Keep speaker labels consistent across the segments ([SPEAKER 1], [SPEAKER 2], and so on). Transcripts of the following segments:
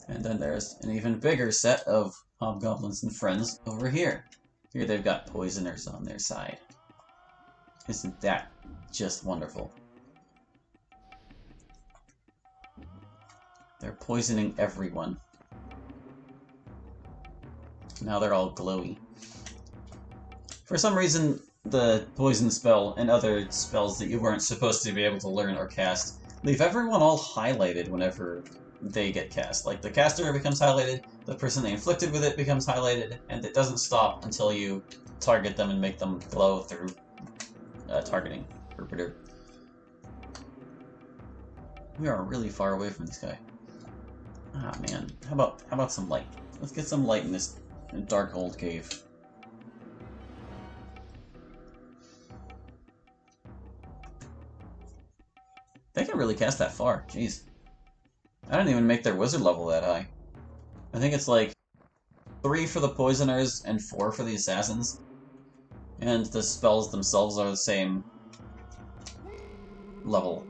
[SPEAKER 1] And then there's an even bigger set of hobgoblins and friends over here. Here they've got poisoners on their side. Isn't that just wonderful? They're poisoning everyone. Now they're all glowy. For some reason, the poison spell and other spells that you weren't supposed to be able to learn or cast leave everyone all highlighted whenever they get cast. Like, the caster becomes highlighted, the person they inflicted with it becomes highlighted, and it doesn't stop until you target them and make them glow through targeting. We are really far away from this guy. Ah, man. How about some light? Let's get some light in this dark old cave. They can really cast that far. Jeez. I didn't even make their wizard level that high. I think it's like 3 for the poisoners and 4 for the assassins. And the spells themselves are the same level.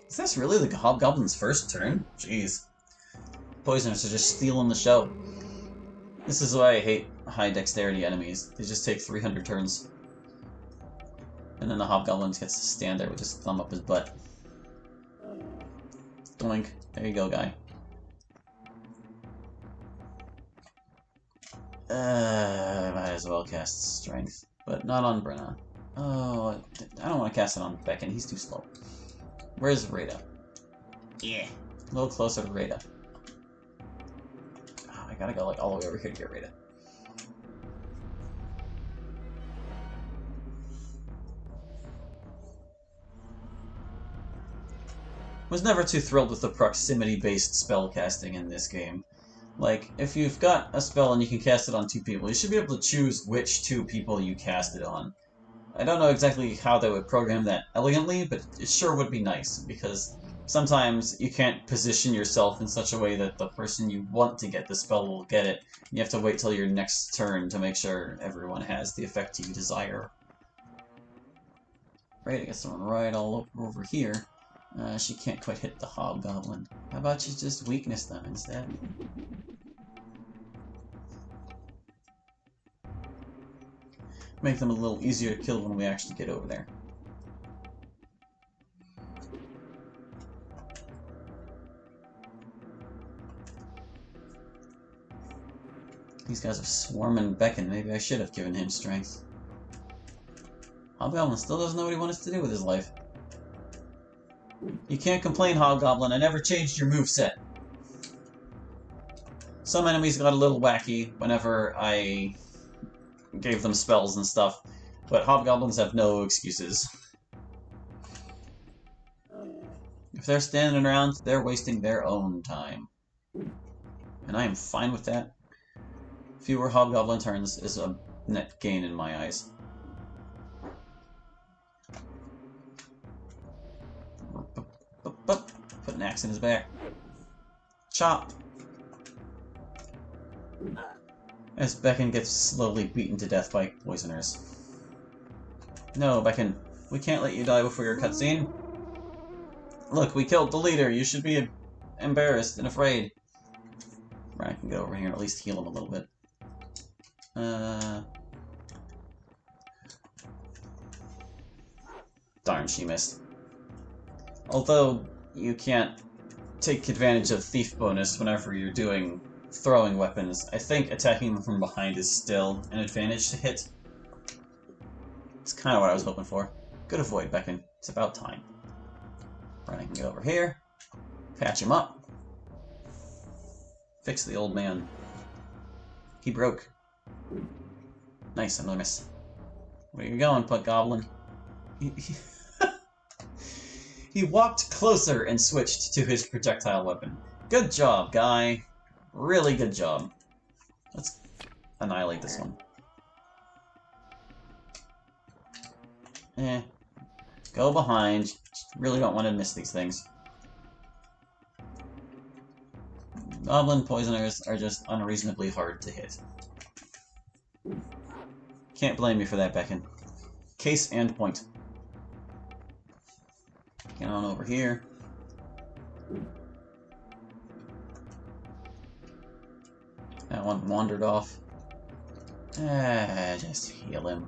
[SPEAKER 1] Is this really the hobgoblin's first turn? Jeez. Poisoners are just stealing the show. This is why I hate high dexterity enemies. They just take 300 turns. And then the hobgoblin gets to stand there with his thumb up his butt. Doink. There you go, guy. I might as well cast Strength. But not on Brenna. Oh, I don't want to cast it on Becken. He's too slow. Where's Rada? Yeah. A little closer to Rada. Oh, I gotta go like all the way over here to get Rada. Was never too thrilled with the proximity-based spell casting in this game. Like, if you've got a spell and you can cast it on 2 people, you should be able to choose which 2 people you cast it on. I don't know exactly how they would program that elegantly, but it sure would be nice, because sometimes you can't position yourself in such a way that the person you want to get the spell will get it. You have to wait till your next turn to make sure everyone has the effect you desire. Right, I guess someone right all over here. She can't quite hit the hobgoblin. How about you just weakness them instead? Make them a little easier to kill when we actually get over there. These guys are swarming Becken. Maybe I should have given him strength. Hobgoblin still doesn't know what he wants to do with his life. You can't complain, Hobgoblin. I never changed your moveset. Some enemies got a little wacky whenever I gave them spells and stuff, but Hobgoblins have no excuses. If they're standing around, they're wasting their own time. And I am fine with that. Fewer Hobgoblin turns is a net gain in my eyes. Put an axe in his back. Chop! As Becken gets slowly beaten to death by poisoners. No, Becken, we can't let you die before your cutscene. Look, we killed the leader. You should be embarrassed and afraid. Right, I can go over here and at least heal him a little bit. Darn, she missed. Although, you can't take advantage of thief bonus whenever you're doing throwing weapons, I think attacking them from behind is still an advantage to hit. It's kind of what I was hoping for. Good avoid, Becken. It's about time. Right, I can get over here, patch him up, fix the old man. He broke. Nice, another miss. Where you going, Put Goblin? He walked closer and switched to his projectile weapon. Good job, guy. Really good job. Let's annihilate this one. Go behind. Just really don't want to miss these things. Goblin poisoners are just unreasonably hard to hit. Can't blame you for that, Becken. Case and point. Get on over here. That one wandered off. Just heal him.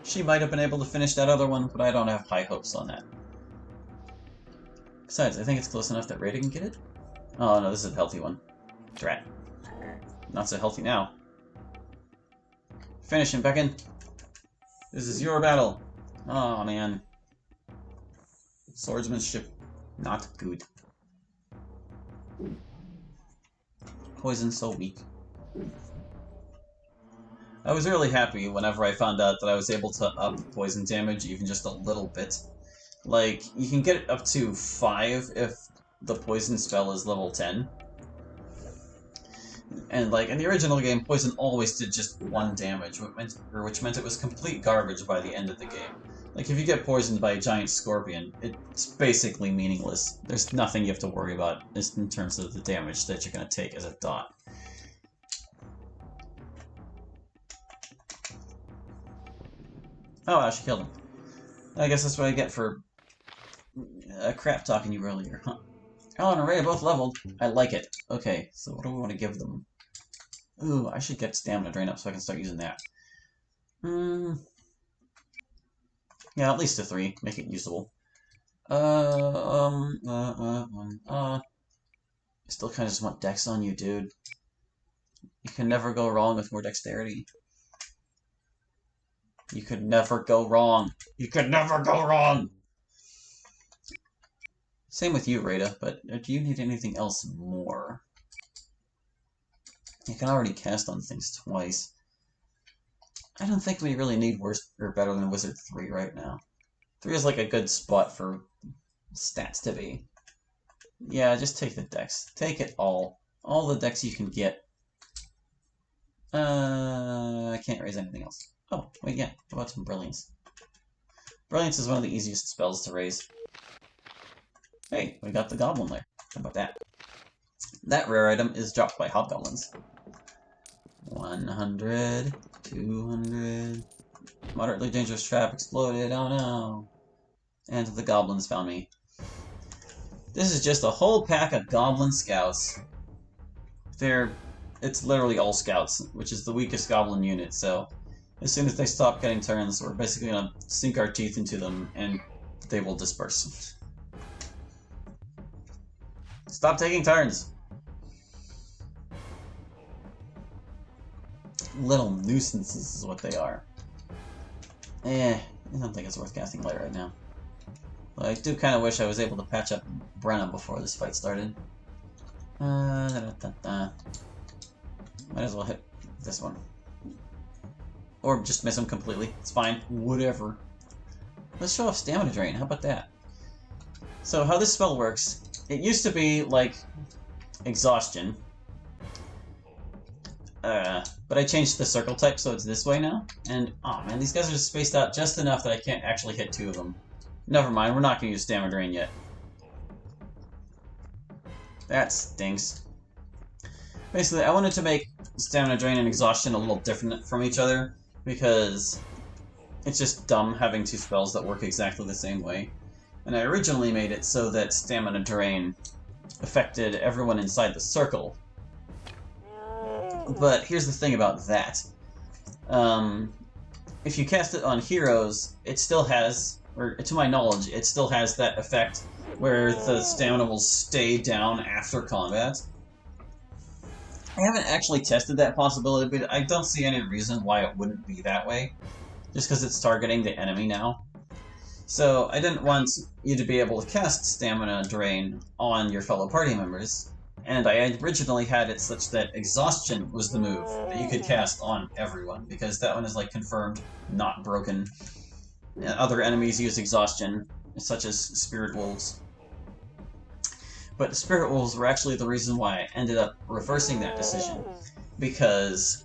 [SPEAKER 1] She might have been able to finish that other one, but I don't have high hopes on that. Besides, I think it's close enough that Rada can get it. Oh no, this is a healthy one. Drat. Not so healthy now. Finish him, Beacon. This is your battle. Oh man. Swordsmanship, not good. Poison so weak. I was really happy whenever I found out that I was able to up poison damage even just a little bit. Like, you can get it up to 5 if the poison spell is level 10. And like, in the original game, poison always did just 1 damage, which meant it was complete garbage by the end of the game. Like, if you get poisoned by a giant scorpion, it's basically meaningless. There's nothing you have to worry about in terms of the damage that you're going to take as a dot. Oh, wow, she killed him. I guess that's what I get for crap talking you earlier, huh? Alan and Ray are both leveled. I like it. Okay, so what do we want to give them? Ooh, I should get stamina drain up so I can start using that. Yeah, at least a 3. Make it usable. I still kind of just want dex on you, dude. You can never go wrong with more dexterity. You could never go wrong. You could never go wrong! Same with you, Rada, but do you need anything else more? You can already cast on things twice. I don't think we really need worse or better than Wizard 3 right now. 3 is like a good spot for stats to be. Yeah, just take the dex. Take it all. All the dex you can get. I can't raise anything else. Oh, wait, yeah. How about some Brilliance? Brilliance is one of the easiest spells to raise. Hey, we got the Goblin there. How about that? That rare item is dropped by Hobgoblins. 100, 200... Moderately dangerous trap exploded, oh no! And the Goblins found me. This is just a whole pack of Goblin Scouts. It's literally all Scouts, which is the weakest Goblin unit, so as soon as they stop getting turns, we're basically gonna sink our teeth into them, and they will disperse. Stop taking turns! Little nuisances is what they are. I don't think it's worth casting Light right now. But I do kind of wish I was able to patch up Brenna before this fight started. Might as well hit this one. Or just miss him completely. It's fine. Whatever. Let's show off Stamina Drain. How about that? So how this spell works, it used to be like Exhaustion. But I changed the circle type so it's this way now. And, oh man, these guys are spaced out just enough that I can't actually hit 2 of them. Never mind, we're not going to use Stamina Drain yet. That stinks. Basically, I wanted to make Stamina Drain and Exhaustion a little different from each other, because it's just dumb having 2 spells that work exactly the same way. And I originally made it so that Stamina Drain affected everyone inside the circle. But here's the thing about that. If you cast it on heroes, it still has, or to my knowledge, it still has that effect where the stamina will stay down after combat. I haven't actually tested that possibility, but I don't see any reason why it wouldn't be that way, just because it's targeting the enemy now. So I didn't want you to be able to cast Stamina Drain on your fellow party members, and I originally had it such that Exhaustion was the move that you could cast on everyone, because that one is like confirmed, not broken. Other enemies use Exhaustion, such as Spirit Wolves. But Spirit Wolves were actually the reason why I ended up reversing that decision, because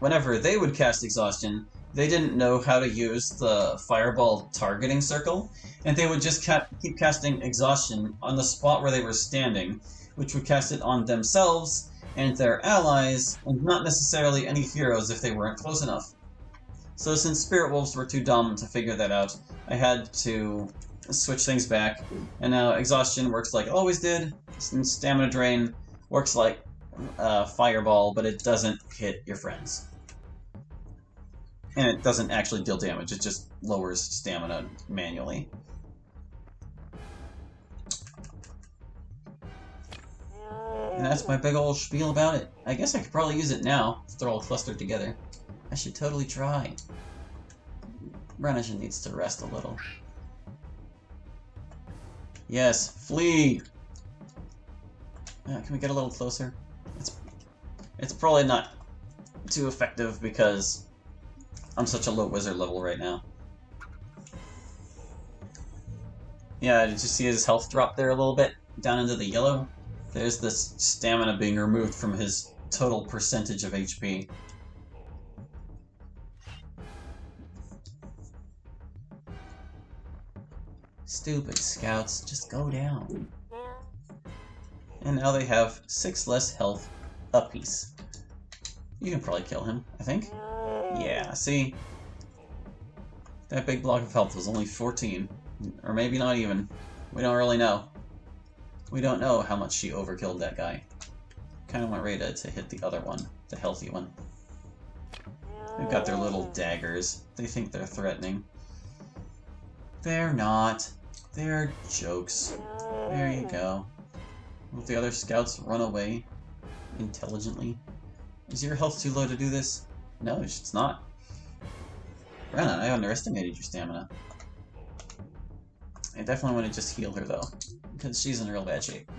[SPEAKER 1] whenever they would cast Exhaustion, they didn't know how to use the Fireball targeting circle, and they would just keep casting Exhaustion on the spot where they were standing, which would cast it on themselves and their allies, and not necessarily any heroes if they weren't close enough. So since Spirit Wolves were too dumb to figure that out, I had to switch things back, and now Exhaustion works like it always did, and Stamina Drain works like fireball, but it doesn't hit your friends. And it doesn't actually deal damage, it just lowers stamina manually. And that's my big old spiel about it. I guess I could probably use it now, if they're all clustered together. I should totally try. Renishin needs to rest a little. Yes, flee! Can we get a little closer? It's probably not too effective because I'm such a low wizard level right now. Yeah, did you see his health drop there a little bit? Down into the yellow? There's this stamina being removed from his total percentage of HP. Stupid scouts, just go down. And now they have 6 less health apiece. You can probably kill him, I think. Yeah, see? That big block of health was only 14. Or maybe not even. We don't really know. We don't know how much she overkilled that guy. Kinda want Rita to hit the other one, the healthy one. They've got their little daggers. They think they're threatening. They're not. They're jokes. There you go. Will the other scouts run away intelligently? Is your health too low to do this? No, it's not. Brennan, I underestimated your stamina. I definitely want to just heal her, though, because she's in real bad shape.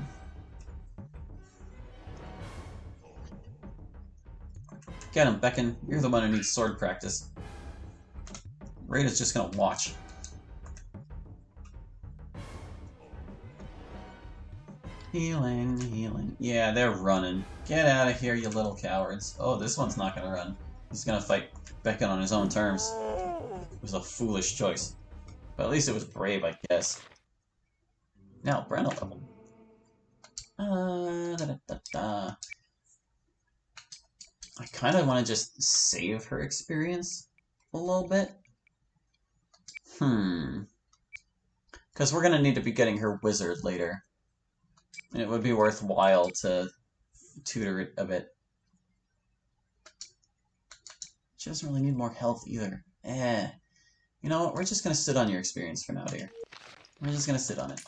[SPEAKER 1] Get him, Beacon. You're the one who needs sword practice. Rada's just gonna watch. Healing, healing. Yeah, they're running. Get out of here, you little cowards. Oh, this one's not gonna run. He's gonna fight Beacon on his own terms. It was a foolish choice. But at least it was brave, I guess. Now, Brenna level. I kind of want to just save her experience a little bit. Because we're going to need to be getting her wizard later. And it would be worthwhile to tutor it a bit. She doesn't really need more health either. You know what? We're just going to sit on your experience for now, dear. We're just going to sit on it.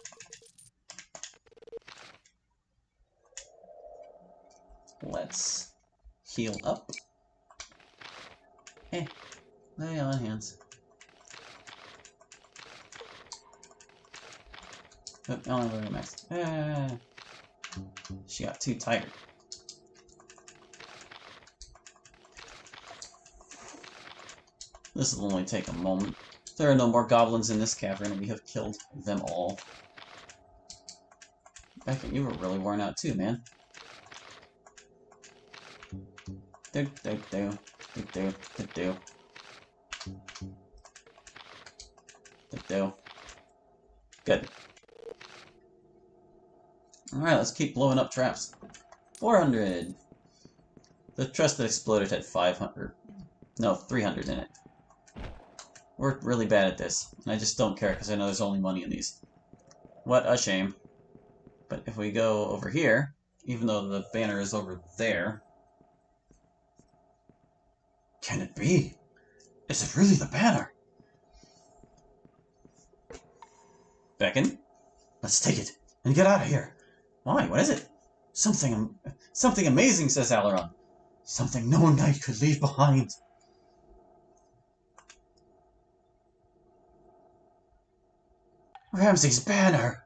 [SPEAKER 1] Let's heal up. Hey, lay on hands. Oh, only level max. She got too tired. This will only take a moment. There are no more goblins in this cavern, and we have killed them all. Beckett, you were really worn out too, man. Good. Alright, let's keep blowing up traps. 400! The trust that exploded had 500. No, 300 in it. We're really bad at this, and I just don't care because I know there's only money in these. What a shame. But if we go over here, even though the banner is over there... Can it be? Is it really the banner? Beacon? Let's take it, and get out of here. Why? What is it? Something amazing, says Alaron. Something no knight could leave behind. Ramsay's banner!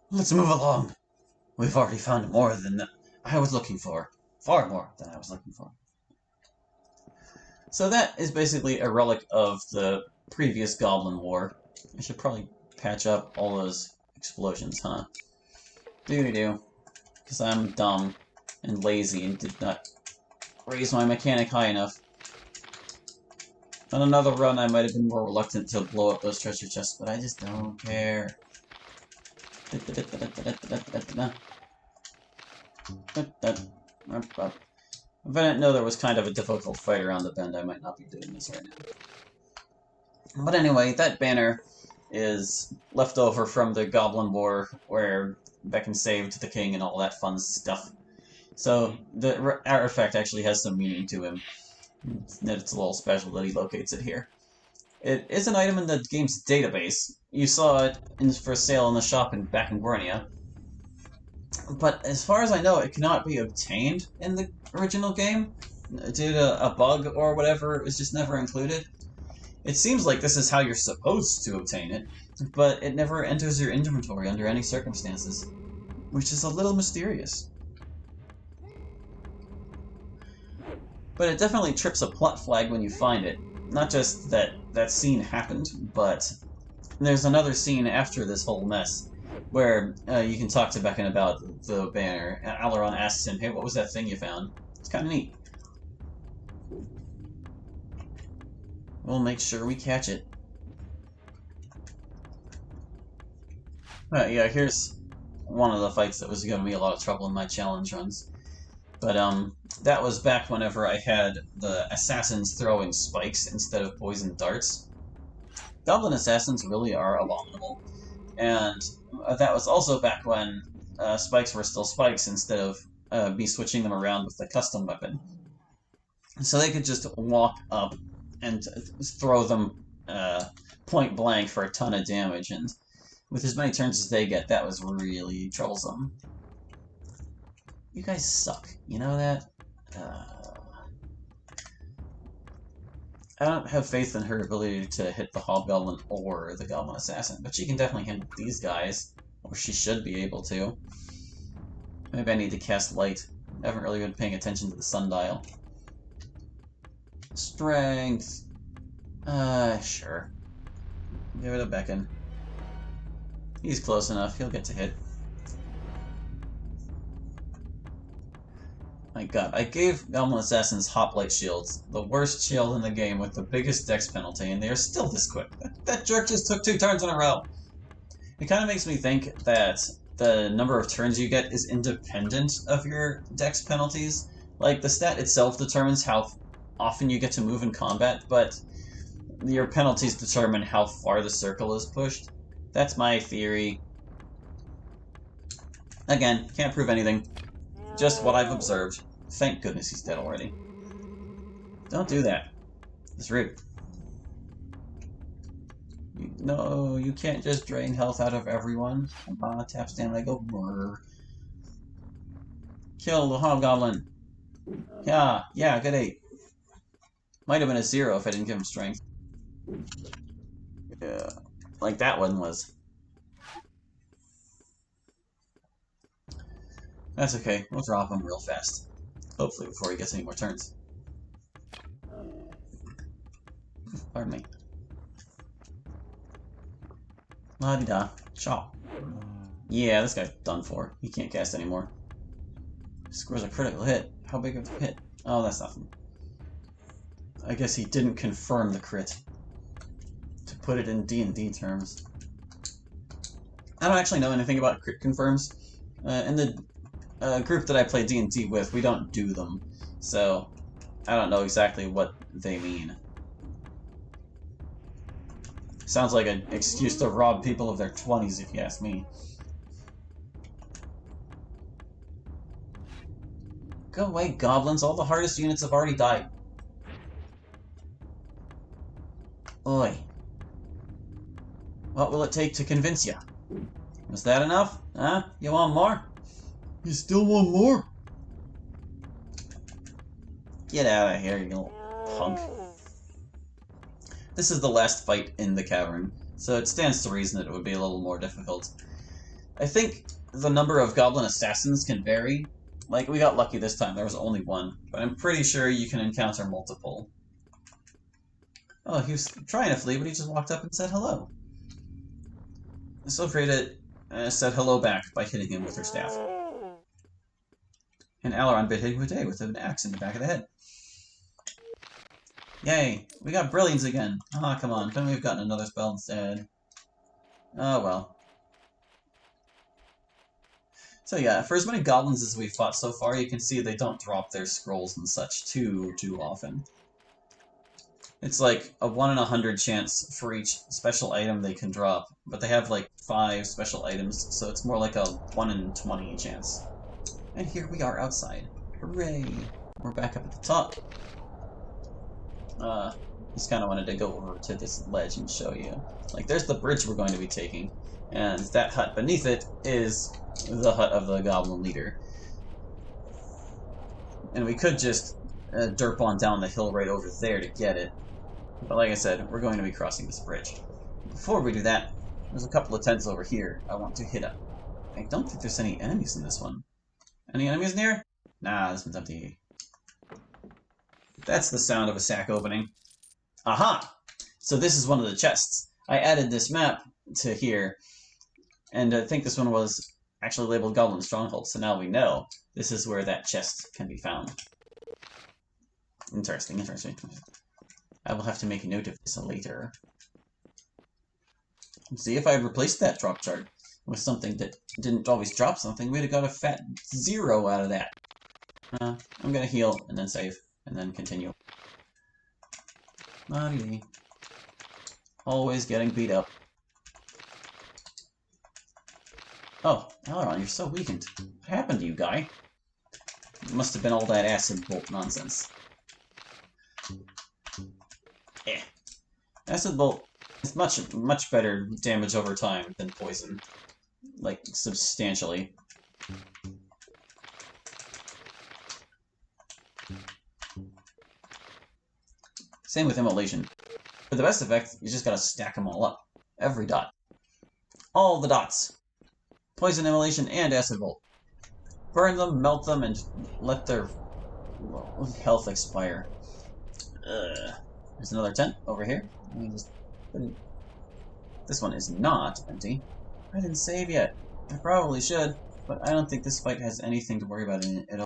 [SPEAKER 1] Let's move along. We've already found more than I was looking for. Far more than I was looking for. So that is basically a relic of the previous Goblin War. I should probably patch up all those explosions, huh? Doo-doo-doo. Because I'm dumb and lazy and did not raise my mechanic high enough. On another run, I might have been more reluctant to blow up those treasure chests, but I just don't care. If I didn't know there was kind of a difficult fight around the bend, I might not be doing this right now. But anyway, that banner is left over from the Goblin War, where Beckon saved the king and all that fun stuff. So the artifact actually has some meaning to him. It's a little special that he locates it here. It is an item in the game's database. You saw it for sale in the shop back in Gornia. But as far as I know, it cannot be obtained in the original game due to a bug or whatever. It was just never included. It seems like this is how you're supposed to obtain it, but it never enters your inventory under any circumstances, which is a little mysterious. But it definitely trips a plot flag when you find it. Not just that that scene happened, but there's another scene after this whole mess where you can talk to Beckon about the banner, and Aileron asks him, hey, what was that thing you found? It's kind of neat. We'll make sure we catch it. Yeah, here's one of the fights that was giving me a lot of trouble in my challenge runs. But, that was back whenever I had the assassins throwing spikes instead of poison darts. Goblin assassins really are abominable. And that was also back when spikes were still spikes instead of me switching them around with the custom weapon. So they could just walk up and throw them point blank for a ton of damage, and with as many turns as they get, that was really troublesome. You guys suck, you know that? I don't have faith in her ability to hit the Hobgoblin or the Goblin Assassin, but she can definitely handle these guys, or she should be able to. Maybe I need to cast Light. I haven't really been paying attention to the sundial. Strength. Sure. Give it a Beckon. He's close enough, he'll get to hit. My god, I gave Goblin Assassins Hoplite shields, the worst shield in the game with the biggest dex penalty, and they are still this quick. That jerk just took 2 turns in a row! It kind of makes me think that the number of turns you get is independent of your dex penalties. Like, the stat itself determines how often you get to move in combat, but your penalties determine how far the circle is pushed. That's my theory. Again, can't prove anything. Just what I've observed. Thank goodness he's dead already. Don't do that. It's rude. No, you can't just drain health out of everyone. Come on, tap stamina, go brrr. Kill the Hobgoblin. Yeah, good 8. Might have been a 0 if I didn't give him strength. Yeah, like that one was. That's okay, we'll drop him real fast. Hopefully before he gets any more turns. Pardon me. La-di-da. Chop. Yeah, this guy's done for. He can't cast anymore. Scores a critical hit. How big of a hit? Oh, that's nothing. I guess he didn't confirm the crit. To put it in D&D terms. I don't actually know anything about crit confirms. In the group that I play D&D with, we don't do them. So, I don't know exactly what they mean. Sounds like an excuse to rob people of their 20s, if you ask me. Go away, goblins. All the hardest units have already died. Oi. What will it take to convince you? Was that enough? Huh? You want more? You still want more? Get out of here, you little punk. This is the last fight in the cavern, so it stands to reason that it would be a little more difficult. I think the number of goblin assassins can vary. Like, we got lucky this time, there was only one, but I'm pretty sure you can encounter multiple. Oh, he was trying to flee, but he just walked up and said hello. So Freda said hello back by hitting him with her staff. And Aileron bit him today with an axe in the back of the head. Yay! We got brilliance again! Ah, come on, couldn't we have gotten another spell instead? Oh well. So yeah, for as many goblins as we've fought so far, you can see they don't drop their scrolls and such too often. It's like a 1 in 100 chance for each special item they can drop, but they have like 5 special items, so it's more like a 1 in 20 chance. And here we are outside. Hooray! We're back up at the top. Just kind of wanted to go over to this ledge and show you. Like, there's the bridge we're going to be taking, and that hut beneath it is the hut of the goblin leader. And we could just derp on down the hill right over there to get it. But like I said, we're going to be crossing this bridge. Before we do that, there's a couple of tents over here I want to hit up. I don't think there's any enemies in this one. Any enemies in here? Nah, this one's empty. That's the sound of a sack opening. Aha! So this is one of the chests. I added this map to here, and I think this one was actually labeled Goblin Stronghold, so now we know this is where that chest can be found. Interesting, interesting. I will have to make a note of this later. See, if I had replaced that drop chart with something that didn't always drop something, we'd have got a fat 0 out of that. I'm gonna heal, and then save, and then continue. Not easy. Always getting beat up. Oh, Aileron, you're so weakened. What happened to you, guy? It must have been all that acid bolt nonsense. Eh. Acid bolt is much better damage over time than poison. Like, substantially. Same with immolation. For the best effect, you just gotta stack them all up. Every dot. All the dots. Poison, immolation, and acid bolt. Burn them, melt them, and let their health expire. There's another tent over here. Let me just put it. This one is not empty. I didn't save yet. I probably should, but I don't think this fight has anything to worry about in it at all.